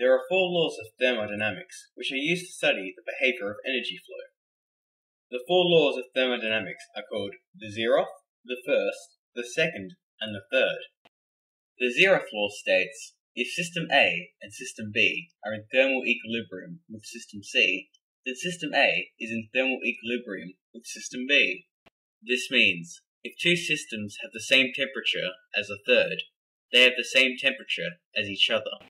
There are 4 laws of thermodynamics, which are used to study the behavior of energy flow. The 4 laws of thermodynamics are called the zeroth, the first, the second, and the third. The zeroth law states, if system A and system B are in thermal equilibrium with system C, then system A is in thermal equilibrium with system B. This means, if 2 systems have the same temperature as a third, they have the same temperature as each other.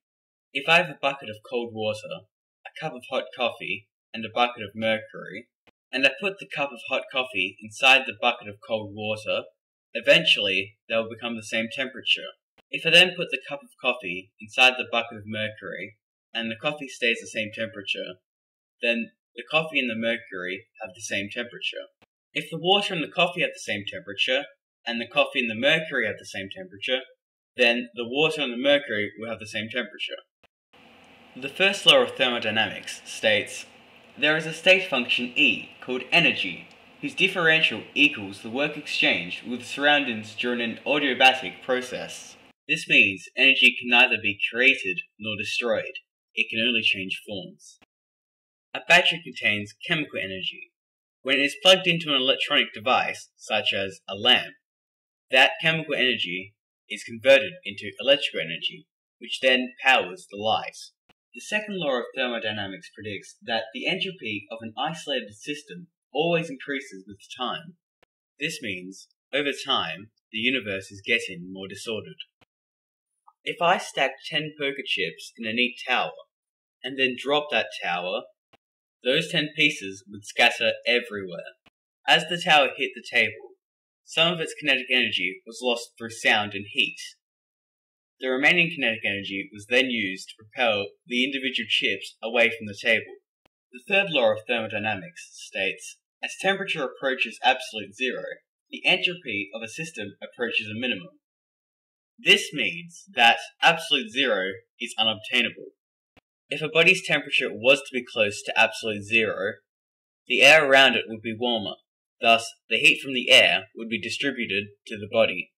If I have a bucket of cold water, a cup of hot coffee, and a bucket of mercury, and I put the cup of hot coffee inside the bucket of cold water, eventually they will become the same temperature. If I then put the cup of coffee inside the bucket of mercury, and the coffee stays the same temperature, then the coffee and the mercury have the same temperature. If the water and the coffee have the same temperature, and the coffee and the mercury have the same temperature, then the water and the mercury will have the same temperature. The first law of thermodynamics states, there is a state function E called energy, whose differential equals the work exchanged with the surroundings during an adiabatic process. This means energy can neither be created nor destroyed, it can only change forms. A battery contains chemical energy. When it is plugged into an electronic device, such as a lamp, that chemical energy is converted into electrical energy, which then powers the light. The second law of thermodynamics predicts that the entropy of an isolated system always increases with time. This means, over time, the universe is getting more disordered. If I stack 10 poker chips in a neat tower, and then drop that tower, those 10 pieces would scatter everywhere. As the tower hit the table, some of its kinetic energy was lost through sound and heat. The remaining kinetic energy was then used to propel the individual chips away from the table. The third law of thermodynamics states, as temperature approaches absolute zero, the entropy of a system approaches a minimum. This means that absolute zero is unobtainable. If a body's temperature was to be close to absolute zero, the air around it would be warmer. Thus, the heat from the air would be distributed to the body.